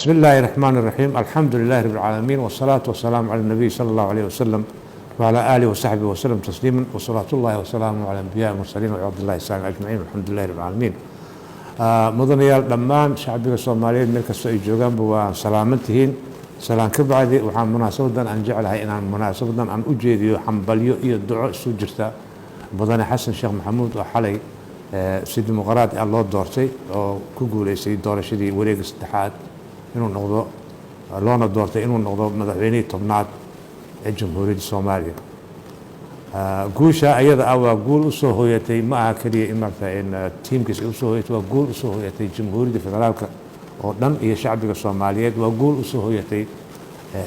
بسم الله الرحمن الرحيم. الحمد لله رب العالمين، والصلاة والسلام على النبي صلى الله عليه وسلم وعلى آله وصحبه وسلم تسليما، وصلاة الله وسلامه على الأنبياء والمرسلين وعبد الله الصالحين أجمعين، والحمد لله رب العالمين. mudanayaal dhammaan shacbiga Soomaaliyeed meel kasta ay joogaanba waa salaamantihiin. Salaan ka bacdi waxaan munaasabadan aan jeclahay inaan munaasabadan aan u jeediyo xambalyo iyo duco isu jirta mudane xasan sheekh maxamuud oo xalay si dimuqraadi ah loo doortay oo ku guuleystay doorashadii wareegga saddexaad inuu noqdo loona doortay inuu noqdo madaxweynihii tobnaad ee jamhuuriyadda Soomaaliya. guusha ayada ah waa guul u soo hooyatay ma aha kaliya in marka tiimkiisa u soo hooyatay, waa guul u soo hooyatay jamhuuriyadda federaalka oo dhan iyo shacbiga Soomaaliyeed. waa guul u soo hooyatay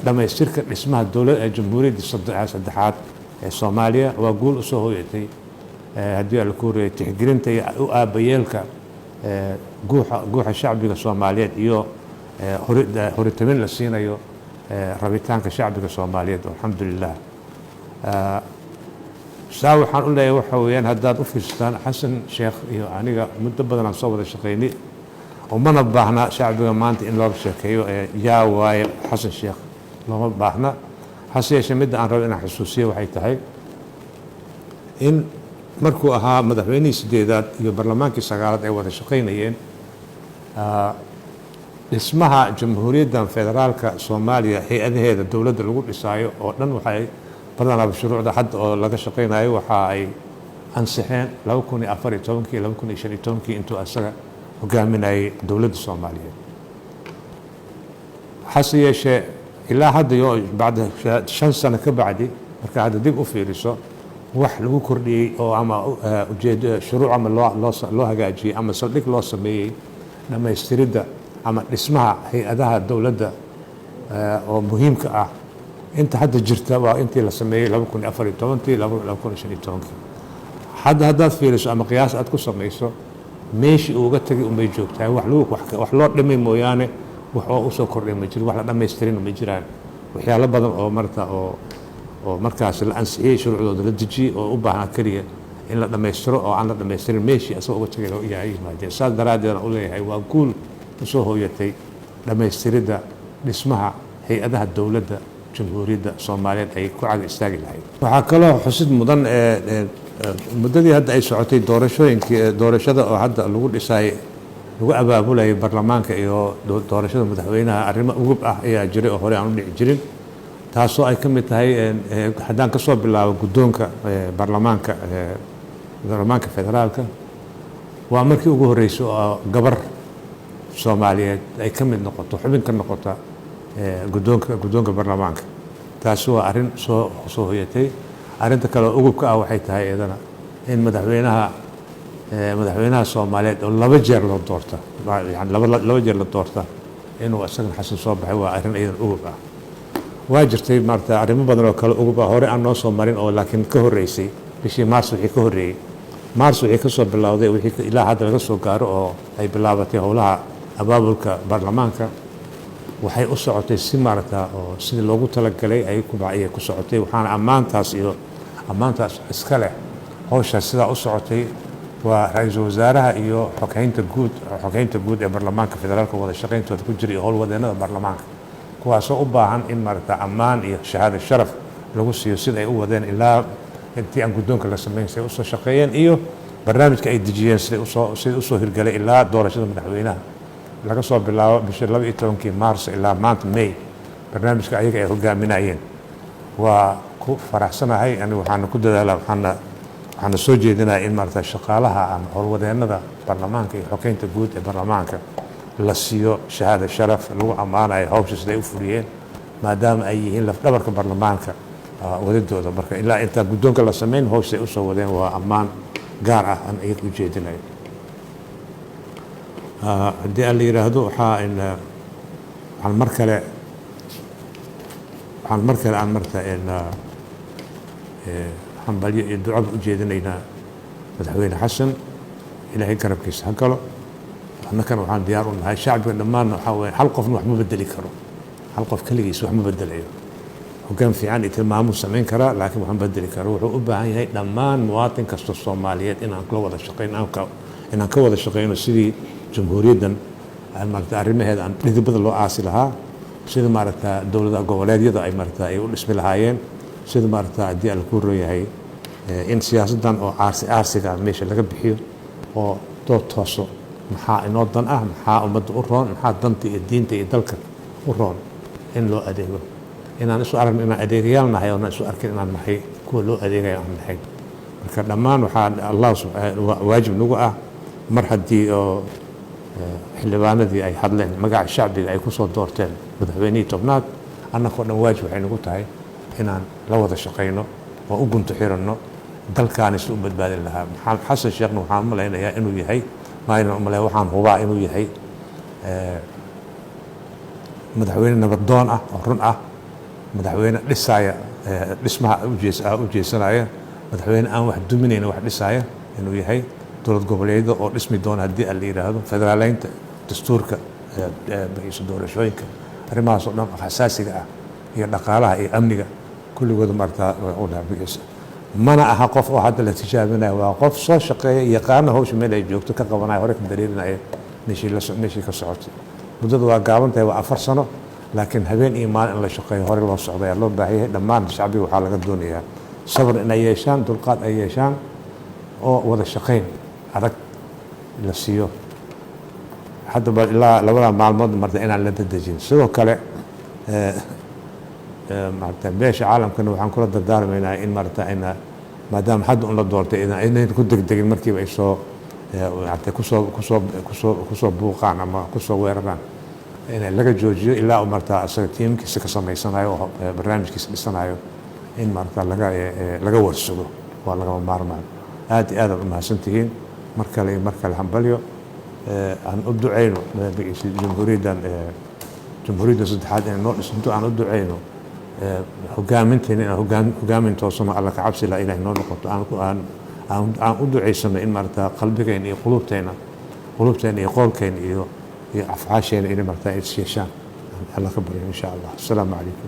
dhamaystirka dhismaha dowladda ee jamhuuriyadda saddexaad ee Soomaaliya. waa guul u soo hooyatay haddii la ku reeyay tixgelinta iyo u aabayeelka guuxa shacbiga Soomaaliyeed iyo horitamin la siinayo rabitaanka shacbiga Soomaaliyeed. alxamdulilah. saa waxaan u leeyahay waxa weeyaan haddaad u fiirsataan xasan sheekh iyo aniga muddo badan aan soo wada shaqaynay umana baahna shacbiga maanta in looga sheekeeyo yaa waaye xasan sheekh looma baahna. hase yeeshee midda aan rabo inaan xusuusiyo waxay tahay in markuu ahaa madaxweynihii sideedaad iyo barlamaankii sagaalaad ay wada shaqaynayeen dhismaha jamhuuriyaddan federaalka Soomaaliya hay-adaheeda dowladda lagu dhisaayo oo dhan waxay badanaa shuruucda hadda oo laga shaqaynayo waxa ay ansixeen 2014 iyo 2015 intuu asaga hogaaminayay dowladda Soomaaliyeed. hase yeeshee ilaa hadda iyo bacda 5 sano ka bacdi marka hadda dib u fiiriso wax lagu kordhiyey oo ama ujeedo shuruuc ama loo hagaajiyey ama saldhig loo sameeyey dhamaystiridda ama dhismaha hay-adaha dowladda oo muhiimka ah inta hadda jirta waa intii la sameeyey 2014 2015. haddaad fiiriso ama qiyaas aad ku samayso meeshii uga tagay umay joogtaa wax loo dhimay mooyaane wax oo u soo kordhay ma jiro, wax la dhamaystirin ma jiraan. waxyaalo badan oo marka oo markaas la ansixiyey shuruucdooda la dejiyey oo u baahan kaliya in la dhamaystiro oo aan la dhamaystirin meeshii asoo uga tagay oo yahay yimaadeen. saas daraaddeed u leeyahay waa guul u soo hooyatay dhamaystiridda dhismaha hay-adaha dowladda jamhuuriyadda Soomaaliyeed ay ku cag istaagi lahayd. waxaa kaloo xusid mudan muddadii hadda ay socotay doorashada oo hadda lagu dhisay lagu abaabulayay baarlamaanka iyo doorashada madaxweynaha arrimo ugub ah ayaa jiray oo hore aan u dhici jirin, taasoo ay ka mid tahay haddaan ka soo bilaabo guddoonka baarlamaanka federaalka waa markii ugu horreysay oo gabar Soomaaliyeed ay ka mid noqoto xubin ka noqota guddoonka baarlamaanka. taasi waa arrin soo hooyatay. arrinta kale oo ugubka ah waxay tahay iyadana in madaxweynaha Soomaaliyeed oo laba jeer la doorta inuu isagan xasan soo baxay waa arrin iyadana ugub ah. waa jirtay maarta arrimo badan oo kale ugub ah hore aan noo soo marin oo laakiin ka horreysay bishii maars wixii ka horreeyey. maars wixii ka soo bilowday wixii ilaa hadda laga soo gaaro oo ay bilaabatay howlaha abaabulka baarlamaanka waxay u socotay si maarta oo sidii loogu talagalay ay ku socotay. waxaana ammaantaas iska leh howshaas sidaa u socotay waa ra-iisul wasaaraha iyo xogeynta guud ee baarlamaanka federaalka wada shaqayntooda ku jira iyo howlwadeennada baarlamaanka, kuwaasoo u baahan in maarta ammaan iyo shahaado sharaf lagu siiyo sida ay u wadeen ilaa intii aan guddoonka la samayn say usoo shaqeeyeen iyo barnaamijka ay dejiyeen sidai usoo hirgalay ilaa doorashada madaxweynaha laga soo bilaabo bisha 12 maars ilaa maanta May. barnaamijka ayaga ay hogaaminayeen waa ku faraxsanahay. ani waxaana ku dadaalaa waxaana soo jeedinayaa in maarta shaqaalaha ama howlwadeennada baarlamaanka iyo xogeynta guud ee baarlamaanka la siiyo shahaado sharaf lagu ammaanayo hawsha siday u fuliyeen maadaama ay yihiin lafdhabarka baarlamaanka wadadooda. marka ilaa intaa guddoonka la samayn hawshay usoo wadeen waa ammaan gaar ah aan iyaga u jeedinayo. haddii aan la yidhaahdo waxaan mar kale aan marta xambalyo iyo ducaba u jeedinaynaa madaxweyne xasan. ilaahay garabkiisa ha galo. annakana waxaan diyaar u nahay shacbiga dhammaanna waxaa weeye hal qofna wax ma bedeli karo, hal qof keligiis wax ma bedelayo. hoggaan fiican iyo tilmaamuu samayn karaa laakiin wax ma bedeli karo. wuxuu u baahan yahay dhammaan muwaatin kasta Soomaaliyeed inaan ka wada shaqayno sidii jamhuuriyaddan maarata arrimaheeda aan dhidibada loo aasi lahaa sida maarata dowladaha goboleedyada ay maarata ay u dhismi lahaayeen sida maarata haddii aan ku rooyahay in siyaasaddan oo aarsiga meesha laga bixiyo oo dood tooso maxaa inoo dan ah maxaa ummadda u roon maxaa danta iyo diinta iyo dalka u roon in loo adeego inaan isu aragno inaan adeegayaal nahay oonaan isu arkin inaan nahay kuwa loo adeegaya aan nahay marka dhammaan waxaa allah waajib nagu ah mar haddii oo xildhibaanadii ay hadleen magaca shacbiga ay ku soo doorteen madaxweynihii tobnaad annagoo dhan waajib waxay nagu tahay inaan la wada shaqayno oo u gunto xiranno dalkaani si u badbaadin lahaa maxamed xasan sheekhna waxaan u malaynayaa inuu yahay maaynan u malaya waxaan hubaa inuu yahay madaxweyne nabadoon ah oo run ah madaxweyne dhisaaya dhismaha u jeesanaya madaxweyne aan wax duminayna wax dhisaaya inuu yahay dowlad goboleedyada oo dhismi doona haddii aan la yidhaahdo federaaleynta dastuurka bixiisa doorashooyinka arrimahaas oo dhan xasaasiga ah iyo dhaqaalaha iyo amniga kulligooda maarata bixiisa mana aha qof oo hadda la tijaabinayo waa qof soo shaqeeya yaqaana hawsha meel ay joogto ka qabanaya hore ka dareerinaya meeshii ka socotay muddada waa gaaban tahay waa 4 sano laakiin habeen iyo maalin in la shaqeeyo hore loo socdo ayaa loo baahan yahay dhammaan shacbiga waxaa laga doonayaa sabir inay yeeshaan dulqaad ay yeeshaan oo wada shaqayn adag la siiyo haddaba ilaa labada maalmood marta inaan la dadejin sidoo kale maarata beesha caalamkana waxaan kula dardaarmaynaa in maarata ayna maadaama hadda un la doortay inayn ku degdegin markiiba ay soo maarata kusoo buuqaan ama kusoo weeraraan in laga joojiyo ilaa maarata asaga tiimkiisa ka samaysanayo oo barnaamijkiisa dhisanayo in maarata laga warsugo waa lagama maarmaan aad iyo aad aad u mahadsantihiin mar kale iyo mar kale hambalyo aan u ducayno jamhuuriyaddan saddexaad inay noo dhisanto aan u ducayno hogaaminteena inaan hogaamin toosano alla ka cabsi laa ilahay noo noqoto aan u ducaysano in maarata qalbigeena iyo qulubteena iyo qoolkeena iyo afcaasheena inay maarata is yeeshaan alla ka baryo insha allah asalaamu calaykum